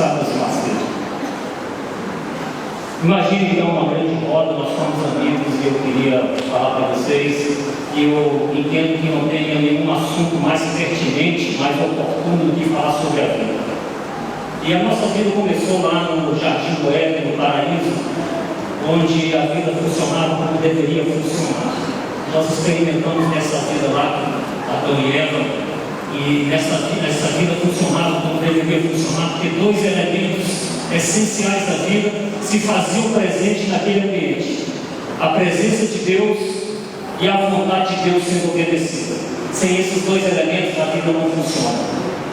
aproximasse. Imagine então uma grande roda, nós somos amigos e eu queria falar para vocês que eu entendo que não tenha nenhum assunto mais pertinente, mais oportuno do que falar sobre a vida. E a nossa vida começou lá no Jardim do Éden, no Paraíso, onde a vida funcionava como deveria funcionar. Nós experimentamos nessa vida lá com Adão e Eva, e essa vida funcionava como deveria funcionar, porque dois elementos essenciais da vida se faziam presentes naquele ambiente: a presença de Deus e a vontade de Deus sendo obedecida. Sem esses dois elementos a vida não funciona.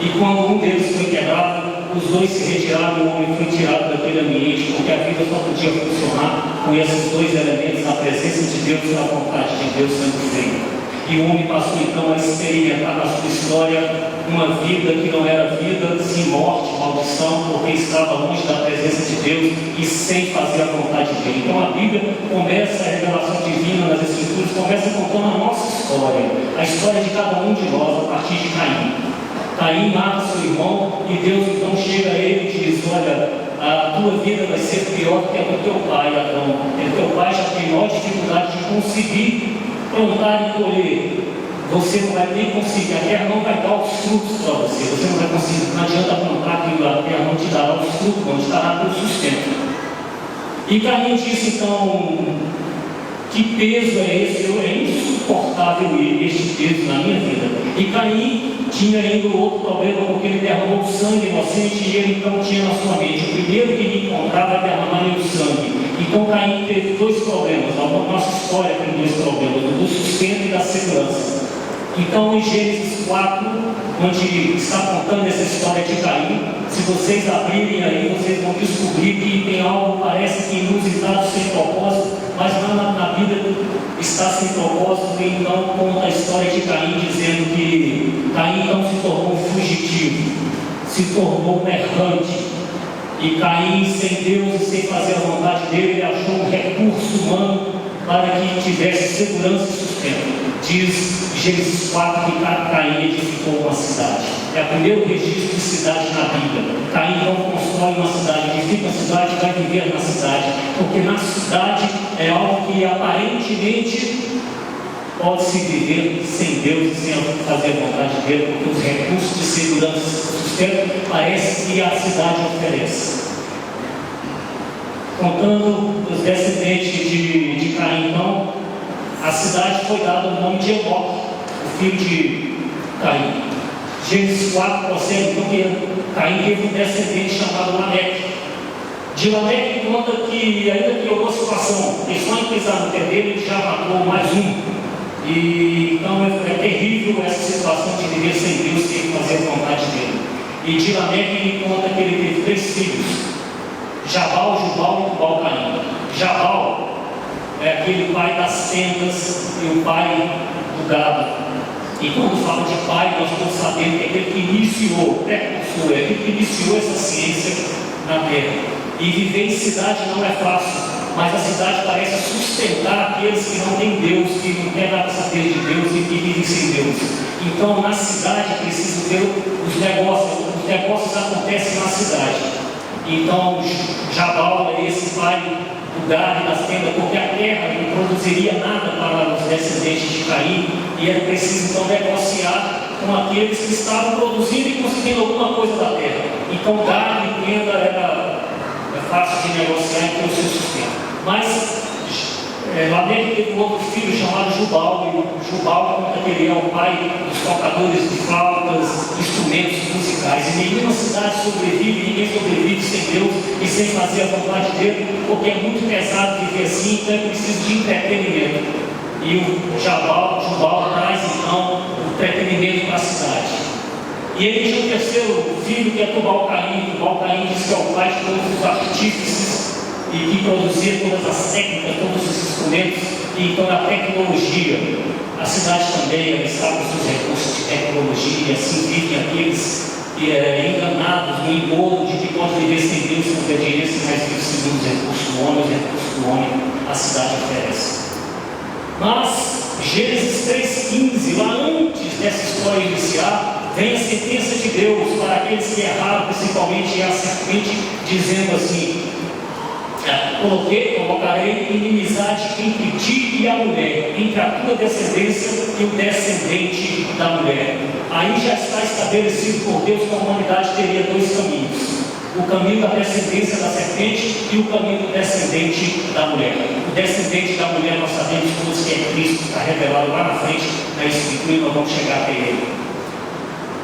E quando um deles foi quebrado, os dois se retiraram, o homem foi tirado daquele ambiente, porque a vida só podia funcionar com esses dois elementos: a presença de Deus e a vontade de Deus sendo feita. E o homem passou então a experimentar na sua história uma vida que não era vida, sim morte, maldição, porque estava longe da presença de Deus e sem fazer a vontade dele. Então a Bíblia começa, a revelação divina nas Escrituras começa contando a nossa história, a história de cada um de nós a partir de Caim. Caim mata seu irmão e Deus então chega a ele e diz: olha, a tua vida vai ser pior que a do teu pai, Adão. O teu pai já tem maior dificuldade de conseguir plantar e colher. Você não vai nem conseguir, a terra não vai dar os frutos para você. Você não vai conseguir, não adianta plantar aquilo, a terra não te dará os frutos, não te dará teu sustento. E Caim disse então: que peso é esse? É insuportável este peso na minha vida. E Caim tinha ainda outro problema, porque ele derramou sangue inocente e ele então tinha na sua mente: o primeiro que ele encontrava derramar o sangue. Então Caim teve dois problemas. A nossa história tem dois problemas: do sustento e da segurança. Então, em Gênesis 4, onde está contando essa história de Caim, se vocês abrirem aí, vocês vão descobrir que tem algo, parece que inusitado, sem propósito, mas lá na Bíblia está sem propósito. E então conta a história de Caim, dizendo que Caim então se tornou um fugitivo, se tornou um errante. E Caim, sem Deus e sem fazer a vontade dele, ele achou um recurso humano para que tivesse segurança e sustento. Diz Gênesis 4 que Caim edificou uma cidade. É o primeiro registro de cidade na Bíblia. Caim então constrói uma cidade, edifica uma cidade e vai viver na cidade. Porque na cidade é algo que aparentemente pode se viver sem Deus e sem fazer a vontade dele, porque os recursos de segurança e sustento parece que a cidade oferece. Contando os descendentes de Caim, então, a cidade foi dada o nome de Enoque, o filho de Caim. Gênesis 4 prossegue, então, que Caim teve um descendente chamado Lameque. De Lameque conta que, ainda que houve uma situação, ele só em pisar no pé dele, ele já matou mais um. E então é terrível essa situação de viver sem Deus, sem fazer a vontade dele. E de Lameque conta que ele teve 3 filhos: Jabal, Jubal e Tubal-Caim. Jabal é aquele pai das tendas e o pai do gado. E quando fala de pai, nós estamos sabendo que é aquele que iniciou, precursor, é aquele que iniciou essa ciência na terra. E viver em cidade não é fácil, mas a cidade parece sustentar aqueles que não têm Deus, que não querem nada saber de Deus e que vivem sem Deus. Então na cidade é preciso ter os negócios acontecem na cidade. Então Jabal é esse pai do gado e das tendas, porque a terra não produziria nada para os descendentes de Caim, e era preciso então negociar com aqueles que estavam produzindo e conseguindo alguma coisa da terra. Então gado e tenda era fácil de negociar e ter o seu sustento. Mas Lameque teve um outro filho chamado Jubal, e Jubal conta que ele é o pai dos tocadores de flautas, instrumentos musicais. E nenhuma cidade sobrevive, ninguém sobrevive sem Deus e sem fazer a vontade dele, porque é muito pesado viver assim, então é preciso de entretenimento. E o Jubal traz então o entretenimento para a cidade. E ele tinha um terceiro filho, que é Tubal-Caim. Tubal-Caim diz que é o pai de todos os artífices e que produzia todas as técnicas, todos os instrumentos, e então a tecnologia. A cidade também está com seus recursos de tecnologia, e assim vivem aqueles enganados no engodo de que pode viver sem Deus, sem obediência, mas vive segundo os recursos do homem, os recursos do homem a cidade oferece. Mas Gênesis 3,15, lá antes dessa história iniciar, vem a sentença de Deus para aqueles que erraram, principalmente a serpente, dizendo assim: colocarei inimizade entre ti e a mulher, entre a tua descendência e o descendente da mulher. Aí já está estabelecido por Deus que a humanidade teria dois caminhos: o caminho da descendência da serpente e o caminho do descendente da mulher. O descendente da mulher, nós sabemos todos que é Cristo, está revelado lá na frente na Escritura, e nós vamos chegar até ele.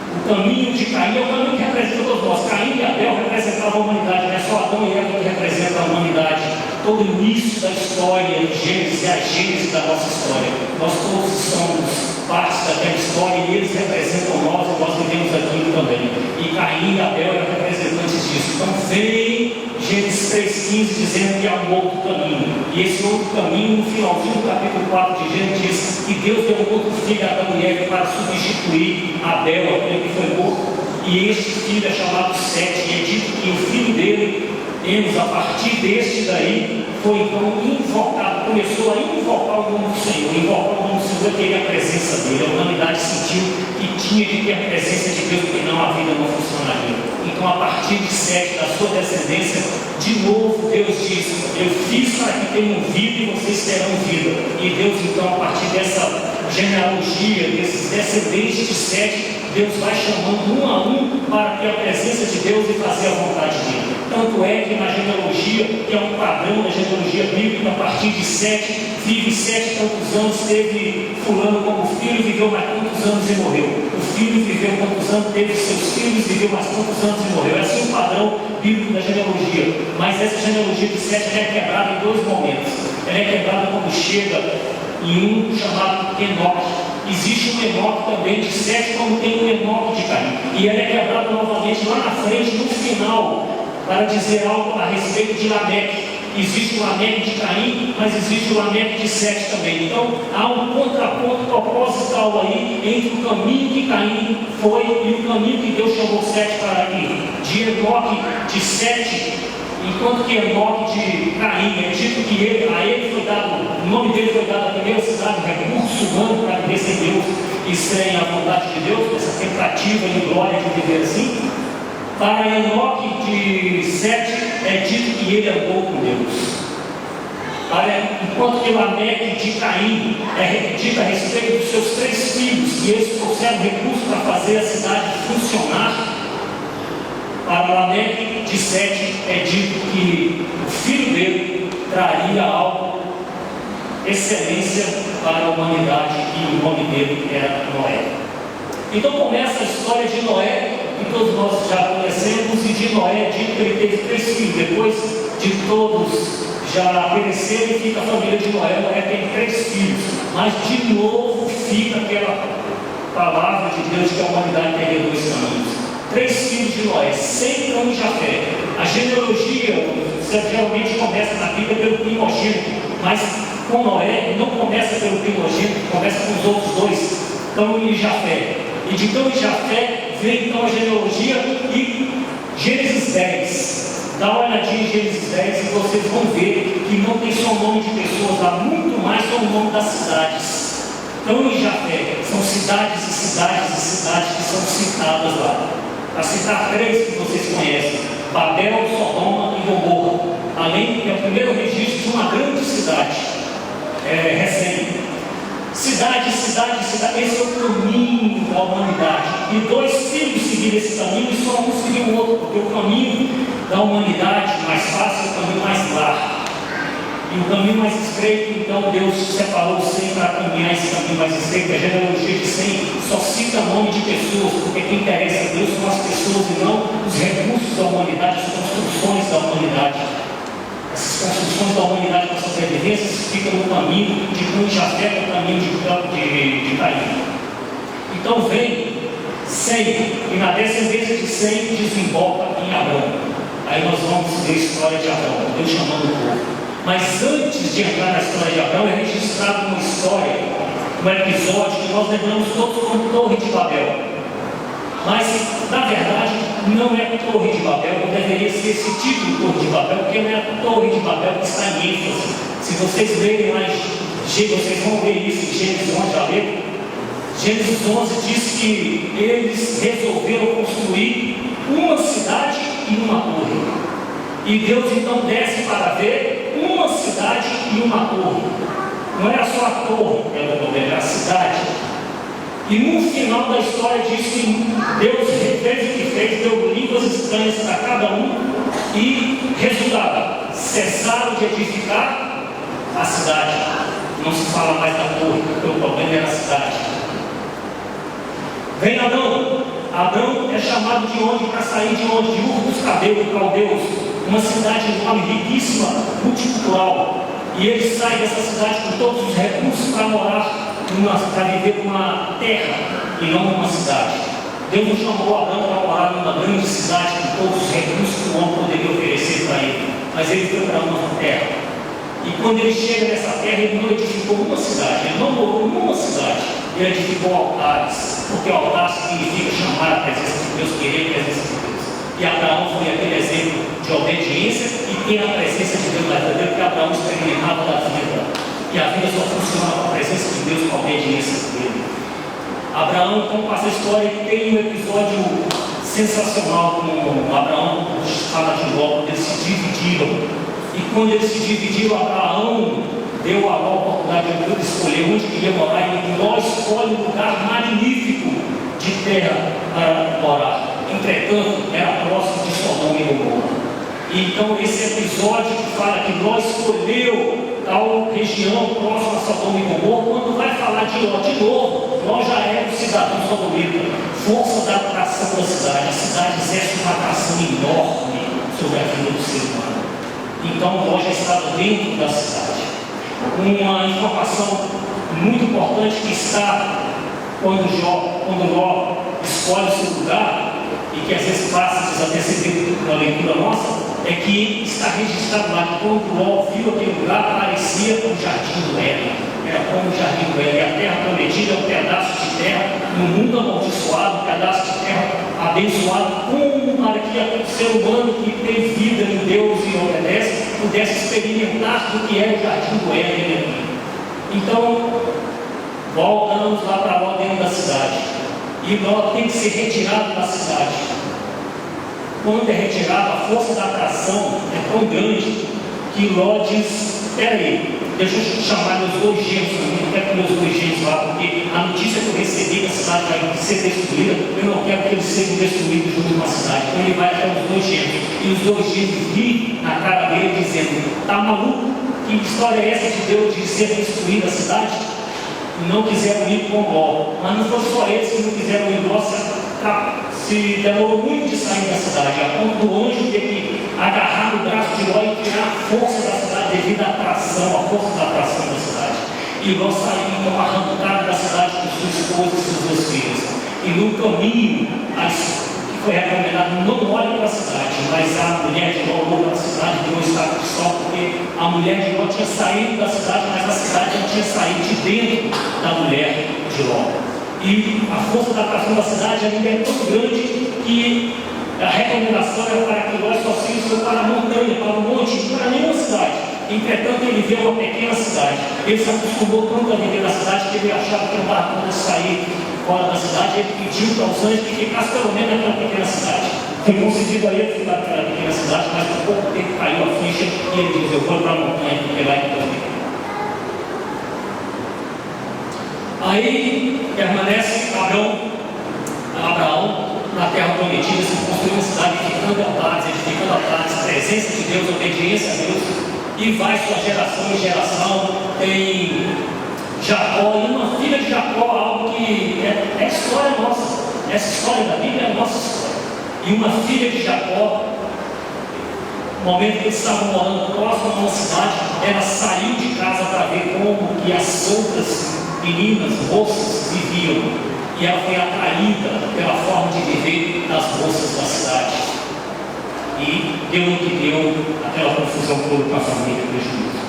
O caminho de Caim é o caminho que representa todos nós. Caim e Abel representavam a humanidade, não é só Adão e Eva que representam a humanidade. Todo o início da história, de Gênesis, é a gênese da nossa história. Nós todos somos parte daquela história e eles representam nós e nós vivemos aquilo também. E Caim e Abel eram representantes disso. Então vem Gênesis 3,15 dizendo que há um outro caminho. E esse outro caminho, no finalzinho do capítulo 4 de Gênesis, diz que Deus deu um outro filho a Adão e Eva para substituir Abel, aquele que foi morto. E este filho é chamado Sete, e é dito que o filho dele, Enos, a partir deste daí, foi então invocado, começou a invocar o nome do Senhor. Invocar o nome do Senhor, queria a presença dele. A humanidade sentiu que tinha de ter a presença de Deus, porque não, a vida não funcionaria. Então, a partir de Sete, da sua descendência, de novo Deus diz: eu fiz para que tenham vida e vocês terão vida. E Deus, então, a partir dessa genealogia, desses descendentes de Sete, Deus vai chamando um a um para ter a presença de Deus e fazer a vontade dele. Tanto é que na genealogia, que é um padrão da genealogia bíblica, a partir de Sete, vive 7 tantos anos, teve fulano como filho, viveu mais tantos anos e morreu. O filho viveu tantos anos, teve seus filhos, viveu mais tantos anos e morreu. É assim o padrão bíblico da genealogia. Mas essa genealogia de Sete é quebrada em dois momentos. Ela é quebrada quando chega em um chamado Enoque. Existe um Enoque também de Sete, como tem um Enoque de Caim. E ela é quebrada novamente lá na frente, no final, para dizer algo a respeito de Lameque. Existe o Lameque de Caim, mas existe o Lameque de Sete também. Então, há um contraponto proposital aí entre o caminho que Caim foi e o caminho que Deus chamou Sete para ir. De Enoque de Sete, enquanto que Enoque de Caim, é dito que a ele foi dado, o nome dele foi dado a primeira cidade, recurso humano para viver sem Deus e sem a vontade de Deus, essa tentativa de glória de viver assim. Para Enoque de Sete, é dito que ele andou com Deus. Enquanto que Lameque de Caim é dito a respeito dos seus 3 filhos, e eles trouxeram recursos para fazer a cidade funcionar. Para Lameque de Sete é dito que o filho dele traria algo, excelência para a humanidade, e o nome dele era Noé. Então começa a história de Noé, que todos nós já conhecemos, e de Noé é dito que ele teve 3 filhos. Depois de todos já pereceram, fica a família de Noé. Noé tem 3 filhos, mas de novo fica aquela palavra de Deus que a humanidade teria 2 caminhos. 3 filhos de Noé, Sem, Cã e Jafé. A genealogia geralmente começa na Bíblia pelo primogênito, mas com Noé não começa pelo primogênito, começa com os outros 2, Cã e Jafé. E de Cã e Jafé vem então a genealogia e Gênesis 10. Dá uma olhadinha em Gênesis 10 e vocês vão ver que não tem só o nome de pessoas, há muito mais só o nome das cidades. Cã e Jafé são cidades e cidades e cidades que são citadas lá. Para citar 3 que vocês conhecem: Babel, Sodoma e Gomorra. Além que é o primeiro registro de uma grande cidade recente. Cidade, cidade, cidade, esse é o caminho da humanidade. E 2 filhos seguiram esse caminho e só um seguiu o outro, porque o caminho da humanidade mais fácil é o caminho mais largo. E o caminho mais estreito, então Deus separou o Sem para caminhar esse caminho mais estreito. A genealogia de Sem só cita nome de pessoas, porque quem interessa a Deus são as pessoas e não os recursos da humanidade, as construções da humanidade. Essas construções da humanidade para a sobrevivência ficam no caminho de Cã e Jafé, no caminho de Caim. Então vem Sem, e na descendência de Sem desemboca em Abrão. Aí nós vamos ver a história de Abrão, Deus chamando o povo. Mas antes de entrar na história de Abrão, é registrado uma história, um episódio que nós lembramos todos como Torre de Babel. Mas, na verdade, não é Torre de Babel, não deveria ser esse título Torre de Babel, porque não é a Torre de Babel que está em ênfase. Se vocês lerem lá, vocês vão ver isso em Gênesis 11, já leram? Gênesis 11 diz que eles resolveram construir uma cidade e uma torre. E Deus então desce para ver uma cidade e uma torre. Não era só a torre que era o problema, era a cidade. E no final da história diz que Deus fez o que fez, deu línguas estranhas para cada um, e resultado, cessaram de edificar a cidade. Não se fala mais da torre, porque o problema era a cidade. Vem Adão. Adão é chamado de onde? Para sair de onde? De Ur dos Caldeus, uma cidade enorme, riquíssima, multicultural. E ele sai dessa cidade com todos os recursos para morar, para viver numa terra e não numa cidade. Deus não chamou Adão para morar numa grande cidade com todos os recursos que o homem poderia oferecer para ele, mas ele foi para uma terra. E quando ele chega nessa terra, ele não edificou uma cidade, ele não morou numa cidade, ele edificou altares, porque altar significa chamar a presença de Deus, querer a presença de Deus. E Abraão foi aquele exemplo de obediência e ter a presença de Deus na vida dele, porque Abraão experimentava da vida. E a vida só funciona com a presença de Deus, com a obediência dele. Abraão, como passa a história, tem um episódio sensacional com Abraão, fala de Ló, eles se dividiram. E quando eles se dividiram, Abraão deu a Ló a oportunidade de escolher onde queria morar, e Ló escolhe um lugar magnífico de terra para morar. Entretanto, era próximo de Sodoma e Gomorra. Então, esse episódio que fala que Ló escolheu tal região próxima a Sodoma e Gomorra, quando vai falar de Ló de novo, Ló já é um cidadão sodomita, força da atração da cidade. A cidade exerce uma atração enorme sobre a vida do ser humano. Então, Ló já estava dentro da cidade. Uma informação muito importante que está quando Ló escolhe seu lugar, e que às vezes passa desapercebido na leitura nossa, é que está registrado lá que quando Ló viu aquele lugar, parecia o jardim do Éden. Era como o jardim do Éden. E a terra prometida é um pedaço de terra, no mundo amaldiçoado, um pedaço de terra abençoado, como para que o ser humano que tem vida em Deus e obedece, pudesse experimentar do que é o jardim do Éden aqui. Então, voltamos lá para Ló dentro da cidade. E Ló tem que ser retirado da cidade. Quando é retirado, a força da atração é tão grande que Ló diz: espera aí, deixa eu chamar meus dois gêmeos, eu não quero que meus dois gêmeos lá, porque a notícia que eu recebi que a cidade vai ser destruída, eu não quero que eles sejam destruídos junto com a cidade. Então ele vai até os dois gêmeos, e os dois gêmeos riem na cara dele, dizendo: tá maluco? Que história é essa de Deus de ser destruída a cidade? E não quiseram ir com Ló. Mas não foi só eles que não quiseram ir. Ló se demorou muito de sair da cidade, a ponto do anjo ter que agarrar no braço de Ló e tirar a força da cidade devido à atração, a força da atração da cidade. E Ló saiu então arrancado da cidade com sua esposa e seus dois filhos. E no caminho, que foi recomendado, não olhe para a cidade, mas a mulher de Ló olhou para a cidade e deu um estado de sol, porque a mulher de Ló tinha saído da cidade, mas a cidade não tinha saído de dentro da mulher de Ló. E a força da atração da cidade ainda é tão grande que a recomendação era para que Ló e seus filhos fossem para a montanha, para o monte, para nenhuma cidade. Entretanto, ele vê uma pequena cidade. Ele se acostumou tanto a viver na cidade que ele achava que não dava conta de sair fora da cidade. Ele pediu para os anjos que ficasse pelo menos naquela pequena cidade. Foi concedido a ele ficar naquela pequena cidade, mas por pouco tempo caiu a ficha e ele diz: eu vou para a montanha, porque lá então eu. Aí permanece Abraão na terra prometida, se construiu uma cidade, edificando altares, presença de Deus, obediência a Deus, e vai sua geração em geração. Tem Jacó, e uma filha de Jacó, algo que é história nossa. Essa história da Bíblia é a nossa história. E uma filha de Jacó, no momento que eles estavam morando próximo a uma cidade, ela saiu de casa para ver como que as outras meninas, moças, viviam, e ela foi atraída pela forma de viver das moças da cidade, e deu o que deu, aquela confusão toda com a família, prejuízo.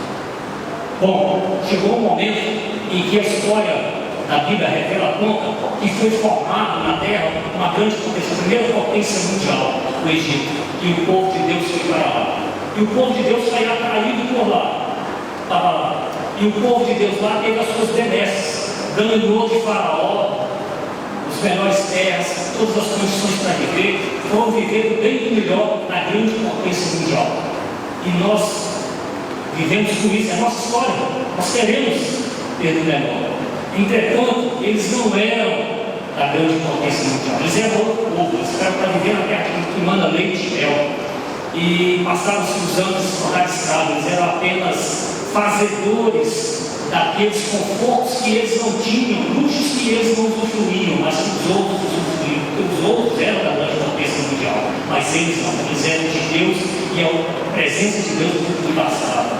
Bom, chegou um momento em que a história da Bíblia revela conta que foi formado na terra uma grande potência, a primeira potência mundial, o Egito, e o povo de Deus foi para lá, e o povo de Deus foi atraído por lá, estava lá. E o povo de Deus lá teve as suas benesses. ganhou de Faraó as melhores terras, todas as condições para viver, foram viver bem e melhor na grande potência mundial. E nós vivemos com isso, é a nossa história, nós queremos ter o melhor. Entretanto, eles não eram da grande potência mundial, eles eram outro povo, eles eram para viver na terra que manda leite e mel. E passaram-se os anos de tornar escravos, eles eram apenas fazedores daqueles confortos que eles não tinham, luxos que eles não usufruíam, mas que os outros usufruíam, porque os outros eram da grande potência mundial, mas eles não, eles eram de Deus e a presença de Deus lhe bastava.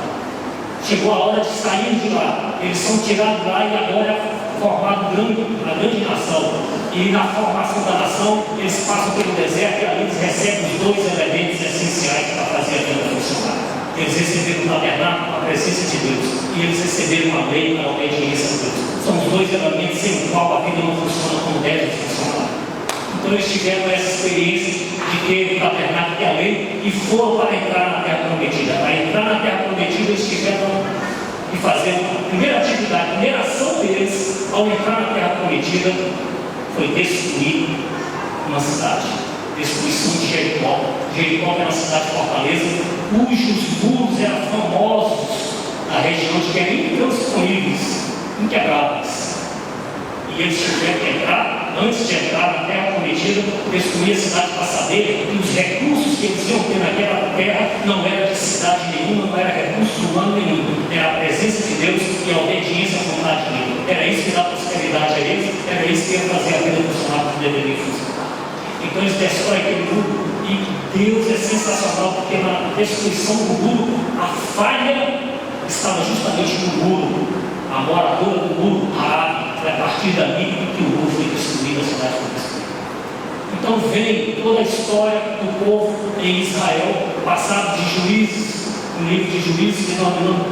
Chegou a hora de sair de lá, eles são tirados lá e agora é formado a grande nação. E na formação da nação, eles passam pelo deserto e ali eles recebem os dois elementos essenciais para fazer a vida funcionar. Eles receberam o tabernáculo, a presença de Deus, e eles receberam a lei, a obediência a Deus. São os dois elementos sem o qual a vida não funciona como deve funcionar. Então eles tiveram essa experiência de ter o tabernáculo e a lei e foram para entrar na terra prometida. Para entrar na terra prometida, eles tiveram que fazer a primeira atividade, a primeira ação deles ao entrar na terra prometida foi destruir uma cidade. Destruição de Jericó. Jericó era uma cidade fortaleza, cujos muros eram famosos na região de que eram intransponíveis, inquebráveis. E eles tiveram que entrar, antes de entrar na terra prometida, destruir a cidade para saber que os recursos que eles iam ter naquela terra não era de cidade nenhuma, não era recurso humano nenhum, era a presença de Deus e a obediência à vontade dele. Era isso que dá prosperidade a eles, era isso que ia fazer a vida funcionar como deveria funcionar. Então eles destroem aquele muro e Deus é sensacional, porque na destruição do muro, a falha estava justamente no muro, a moradora do muro, foi a partir dali que o muro foi destruído, a cidade foi destruída. Então vem toda a história do povo em Israel, passado de Juízes, no livro de Juízes que nós lemos,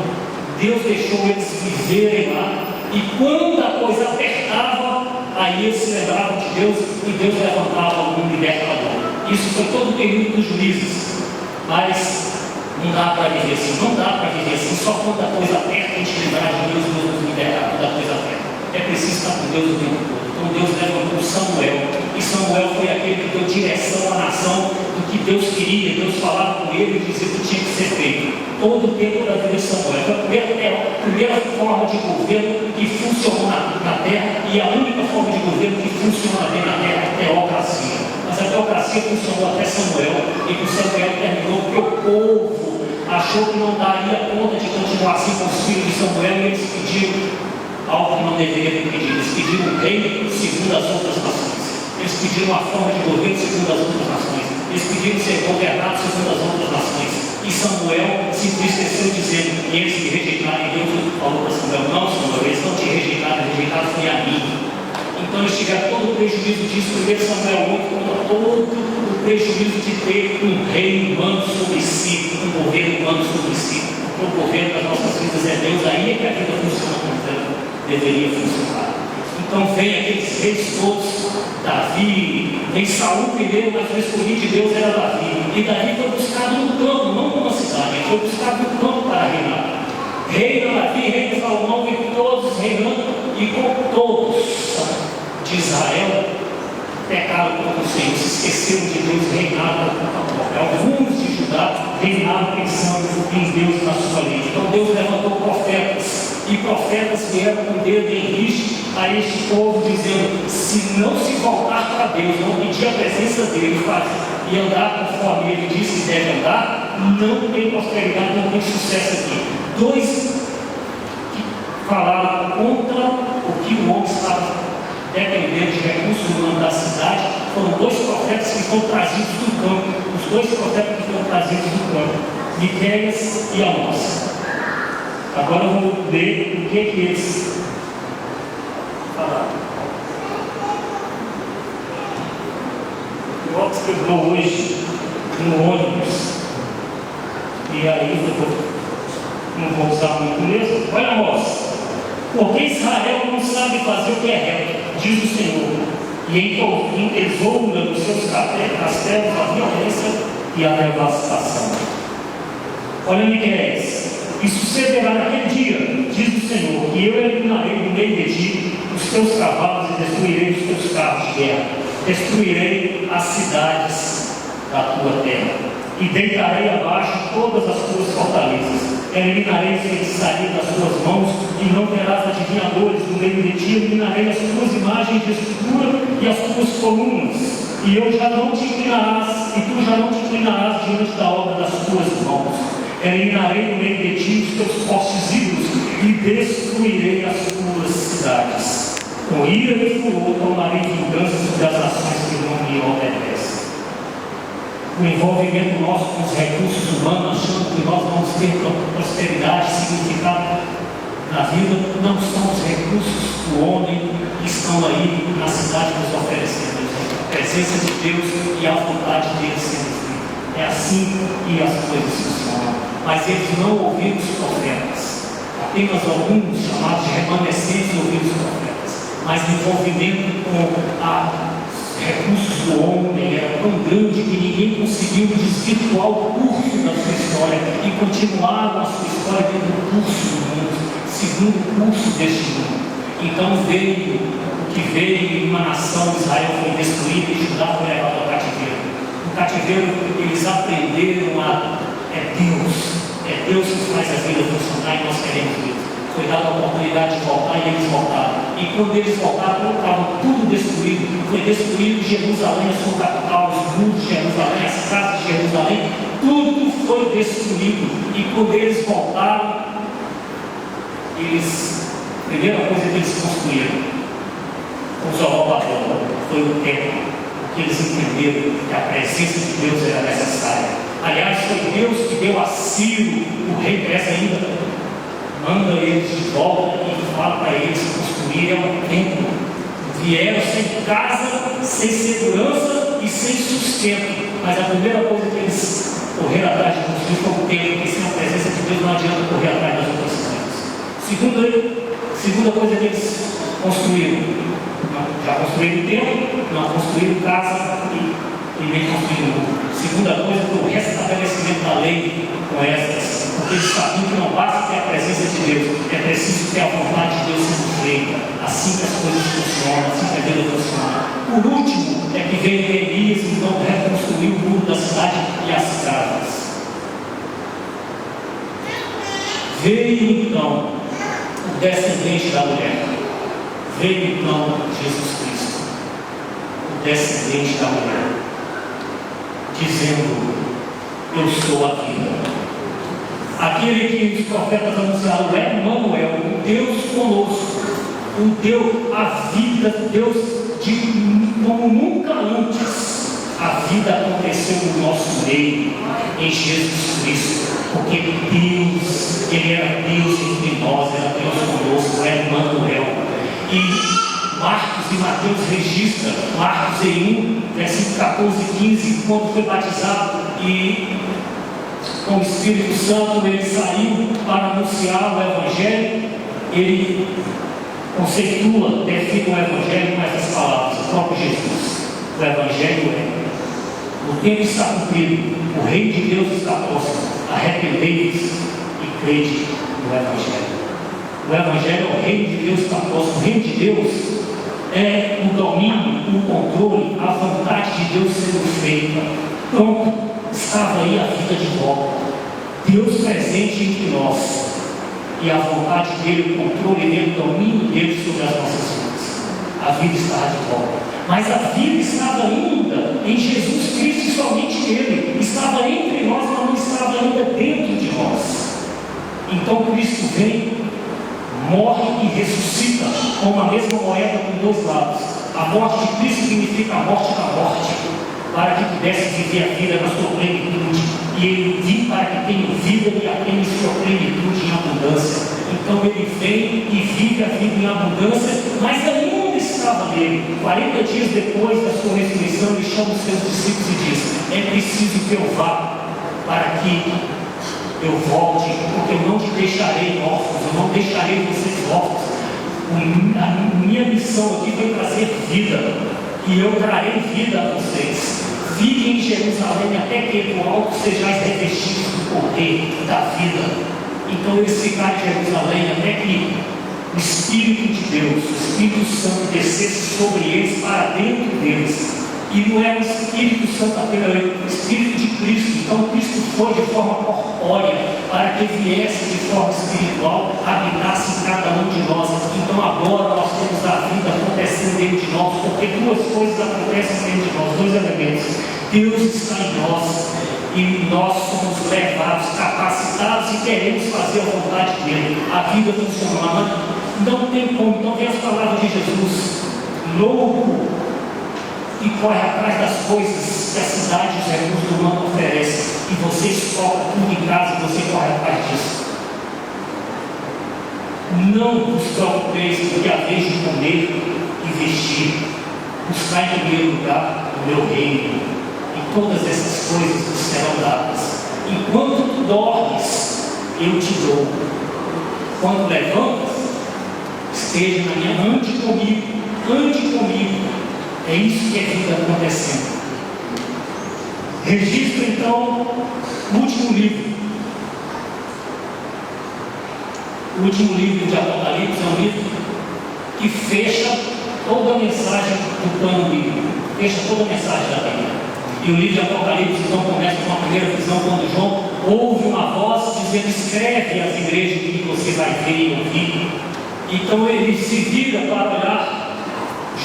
Deus deixou eles viverem lá, e quando a coisa apertava, aí eles se lembravam de Deus e Deus levantava um libertador. Isso foi todo o período dos Juízes, mas não dá para viver assim, não dá para viver assim, só quando a coisa aperta a gente lembrar de Deus e nos libertar quando a coisa aperta. É preciso estar com Deus o tempo todo. Então Deus levantou Samuel, e Samuel foi aquele que deu direção à nação do que Deus queria. Deus falava com ele e dizia o que tinha que ser feito. Todo o tempo da vida de Samuel. Foi a primeira forma de governo que funcionou na terra, e a única forma de governo que funciona bem na terra é a teocracia. Mas a teocracia funcionou até Samuel, e com Samuel terminou porque o povo achou que não daria conta de continuar assim com os filhos de Samuel, e eles pediram algo que não deveria ter pedido. Eles pediram um rei segundo as outras nações. Eles pediram uma forma de governo segundo as outras nações. Eles pediram ser governados segundo as outras nações. E Samuel se entristeceu dizendo, e eles que rejeitaram, e Deus falou para Samuel, não Samuel, eles não te rejeitaram foi a mim. Então eles tiveram todo o prejuízo disso. Primeiro Samuel 8 conta todo o prejuízo de ter um rei humano sobre si, um governo humano sobre si. Porque o governo das nossas vidas é Deus, aí é que a vida funciona como deveria funcionar. Então vem aqueles reis todos, Davi, vem Saul primeiro, mas o escolhido de Deus era Davi. E Davi foi buscado no campo, não numa cidade, ele foi buscado no campo para reinar. Reina Davi, reina Salomão, e todos reinando, e com todos de Israel pecaram contra o Senhor, se esqueceram de Deus, reinaram contra o próprio. Alguns de Judá reinaram pensando em Deus na sua lei. Então Deus levantou profetas, e profetas vieram com o dedo em riste a este povo, dizendo: se não se voltar para Deus, não pedir a presença dele e andar conforme ele disse que deve andar, não tem prosperidade, não tem sucesso aqui. Dois que falaram contra o que o homem estava dependendo de recursos humanos da cidade, foram dois profetas que foram trazidos do campo. Os dois profetas que foram trazidos do campo, Miqueias e Amós. Agora eu vou ler o que eles falaram. O Otto escreveu hoje no ônibus, e aí eu não vou usar muito mesmo. Olha, Amós, porque Israel não sabe fazer o que é reto, diz o Senhor, e entesoura nos seus castelos a violência e a devastação. Olha, Miqueias, E sucederá naquele dia, diz o Senhor, que eu eliminarei do meio de ti os teus cavalos e destruirei os teus carros de guerra. Destruirei as cidades da tua terra e deitarei abaixo todas as tuas fortalezas. Eliminarei os feiticeiros das tuas mãos e não terás adivinhadores no meio de ti. Eliminarei as tuas imagens de escultura e as tuas colunas. E eu já não te inclinarás, e tu já não te inclinarás diante da obra das tuas mãos. Eliminarei no meio de ti os teus postes ídolos e destruirei as tuas cidades. Com ira e furor tomarei vingança sobre as nações que não me obedecem. O envolvimento nosso com os recursos humanos, achando que nós vamos ter prosperidade, significado na vida, não são os recursos do homem que estão aí na cidade nos oferecendo. A presença de Deus e a vontade dele sendo feita. É assim que as coisas funcionam. Mas eles não ouviram os profetas. Apenas alguns, chamados de remanescentes, ouviram os profetas. Mas o envolvimento com os recursos do homem era tão grande que ninguém conseguiu desvirtuar o curso da sua história e continuaram a sua história dentro do curso do mundo, segundo o curso deste mundo. Então veio uma nação, Israel foi destruída e Judá foi levado ao cativeiro. No cativeiro eles aprenderam é Deus que faz a vida funcionar e nós queremos Deus. Foi dada a oportunidade de voltar e eles voltaram. E quando eles voltaram, estava tudo destruído. Foi destruído Jerusalém, a sua capital, os muros de Jerusalém, as casas de Jerusalém, tudo foi destruído. E quando eles voltaram, a primeira coisa que eles construíram, o Zorobabel, foi o templo, porque eles entenderam que a presença de Deus era necessária. Aliás, foi Deus que deu a Ciro, o rei dessa ainda, manda eles de volta e fala para eles construírem um templo. Vieram sem casa, sem segurança e sem sustento. Mas a primeira coisa que eles correram atrás de construir foi o templo, porque sem a presença de Deus não adianta correr atrás das outras coisas. Segunda coisa que eles construíram. Já construíram o templo, não construíram casa e nem construíram muro. Segunda coisa foi o restabelecimento da lei com essas, porque eles sabiam que não basta ter a presença de Deus, é preciso ter a vontade de Deus sendo feita. Assim que as coisas funcionam, assim que a vida funciona. Por último, é que veio Elias e então reconstruiu o muro da cidade e as casas. Veio então o descendente da mulher. Veio então Jesus Cristo, o descendente da mulher, dizendo: eu sou a vida. Aquele que os profetas anunciaram é Emmanuel, o Deus conosco, o Deus, a vida, Deus como nunca antes. A vida aconteceu no nosso meio, em Jesus Cristo, porque Deus, Ele era Deus entre nós, era Deus conosco, era Emmanuel. E Marcos e Mateus registram, Marcos em 1, versículo 14 e 15, quando foi batizado e com o Espírito Santo ele saiu para anunciar o Evangelho. Ele conceitua, define o Evangelho com essas palavras, o próprio Jesus. O Evangelho o tempo está cumprido, o Reino de Deus está próximo, arrependei-vos e crede no Evangelho. O Evangelho é o Reino de Deus está próximo. O Reino de Deus é o domínio, o controle, a vontade de Deus sendo feita. Pronto, estava aí a vida de volta. Deus presente entre nós. E a vontade dele, o controle dele, o domínio dele sobre as nossas vidas. A vida estava de volta. Mas a vida estava ainda em Jesus Cristo e somente nele. Estava entre nós, mas não estava ainda dentro de nós. Então Cristo vem, morre e ressuscita com uma mesma moeda com dois lados. A morte de Cristo significa a morte da morte, para que pudesse viver a vida na sua plenitude. E ele vive para que tenha vida e a tenha em sua plenitude em abundância. Então ele vem e vive a vida em abundância, mas ainda estava nele. 40 dias depois da sua ressurreição, ele chama os seus discípulos e diz: é preciso que eu vá para que eu volte, porque eu não te deixarei órfãos, eu não deixarei vocês órfãos. A minha missão aqui foi trazer vida, e eu trarei vida a vocês. Fiquem em Jerusalém até que do alto sejais revestidos do poder da vida. Então eles ficaram em Jerusalém até que o Espírito de Deus, o Espírito Santo, descesse sobre eles para dentro deles. E não era o Espírito Santo apenas, era o Espírito de Cristo. Então Cristo foi de forma corpórea para que viesse de forma espiritual, habitasse em cada um de nós. Então agora nós temos a vida acontecendo dentro de nós, porque duas coisas acontecem dentro de nós, dois elementos. Deus está em nós e nós somos levados, capacitados e queremos fazer a vontade dele. A vida funciona, não tem como. Então vem as palavras de Jesus: louco e corre atrás das coisas que a cidade e os recursos do mundo oferecem, e você estoca tudo em casa e você corre atrás disso. Não vos preocupeis porque a vez de comer e vestir. Buscai em primeiro lugar o meu reino, e todas essas coisas vos serão dadas. Enquanto tu dormes, eu te dou. Quando levantas, esteja na minha, ande comigo. É isso que é vida acontecendo. Registro então o último livro. O último livro de Apocalipse é um livro que fecha toda a mensagem do plano bíblico. Fecha toda a mensagem da Bíblia. E o livro de Apocalipse então começa com a primeira visão, quando João ouve uma voz dizendo: escreve às igrejas que você vai ver e ouvir. Então ele se vira para olhar.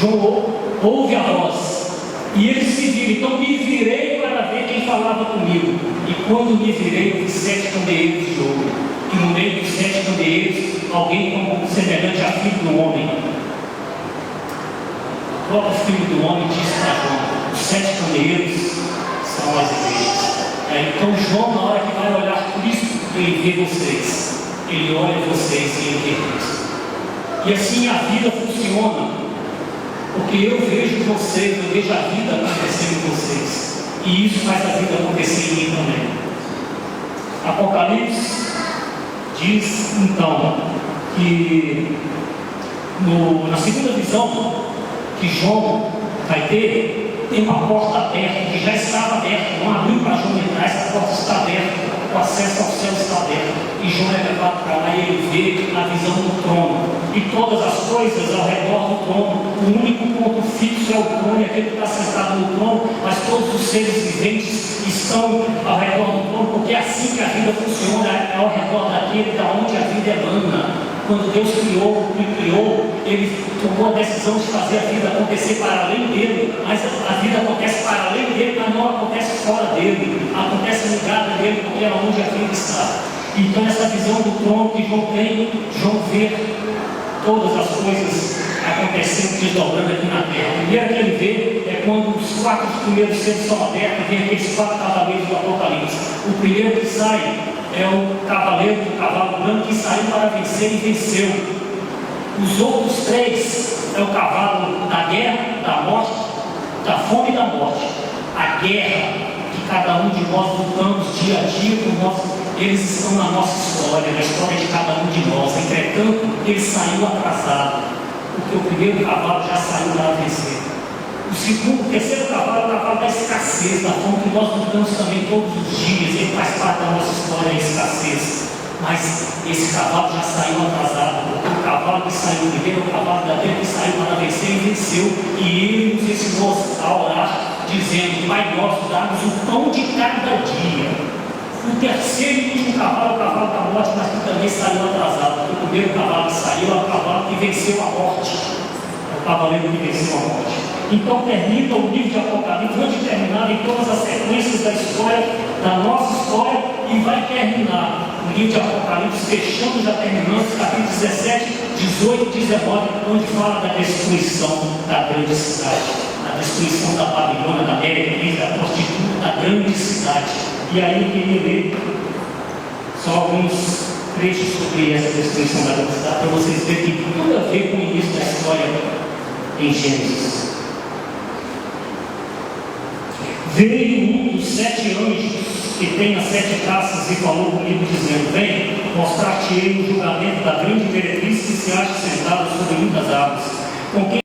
João ouve a voz e ele se vira. Então me virei para ver quem falava comigo, e quando me virei eu vi 7 candeeiros de ouro, e no meio dos 7 candeeiros alguém como semelhante a filho do homem. O próprio filho do homem disse para João: os 7 candeeiros são as igrejas. Então João, na hora que vai olhar Cristo, ele vê vocês, ele olha vocês e ele vê Cristo. E assim a vida funciona. Porque eu vejo vocês, eu vejo a vida acontecendo em vocês. E isso faz a vida acontecer em mim também. Apocalipse diz então que na segunda visão que João vai ter, tem uma porta aberta, que já estava aberta, não abriu para João entrar, essa porta está aberta, o acesso ao céu está aberto. E João é levado para lá e ele vê a visão do trono. E todas as coisas ao redor do trono. O único ponto fixo é o trono, e aquele que está sentado no trono, mas todos os seres viventes estão ao redor do trono, porque é assim que a vida funciona, é ao redor daquele da onde a vida emana. Quando Deus criou, ele tomou a decisão de fazer a vida acontecer para além dele, mas a vida acontece para além dele, mas não acontece fora dele, acontece ligada dele, porque é onde a vida está. Então essa visão do trono que João tem, João vê todas as coisas acontecendo, desdobrando aqui na terra. A primeira que ele vê é quando os 4 primeiros seres são abertos, vem aqueles 4 cavaleiros do Apocalipse. O primeiro que sai é o cavaleiro do cavalo branco, que saiu para vencer e venceu. Os outros 3 é o cavalo da guerra, da morte, da fome e da morte. A guerra que cada um de nós lutamos dia a dia por nós. Eles estão na nossa história, na história de cada um de nós. Entretanto, ele saiu atrasado, porque o primeiro cavalo já saiu para vencer. O terceiro cavalo é o cavalo da escassez, da fome que nós lutamos também todos os dias. Ele faz parte da nossa história, a escassez. Mas esse cavalo já saiu atrasado, porque o cavalo que saiu primeiro é o cavalo daquele que saiu para vencer e venceu. E ele nos ensinou a orar, dizendo: Pai nosso, dá-nos o pão de cada dia. O terceiro e último cavalo é o cavalo da morte, mas que também saiu atrasado. O primeiro cavalo que saiu é o cavalo que venceu a morte. É o cavaleiro que venceu a morte. Então termina o livro de Apocalipse, antes de terminar, em todas as sequências da história, da nossa história, e vai terminar o livro de Apocalipse, fechando, já terminando, capítulo 17, 18 e 19, onde fala da destruição da grande cidade, da destruição da Babilônia, da meretriz, da prostituta, da grande cidade. E aí eu queria ler só alguns trechos sobre essa destruição da grande cidade, para vocês verem que tem tudo a ver com o início da história em Gênesis. Veio um dos 7 anjos que tem as 7 taças e falou comigo, dizendo: Vem, mostrar-te-ei o julgamento da grande meretriz que se acha sentada sobre muitas águas, com quem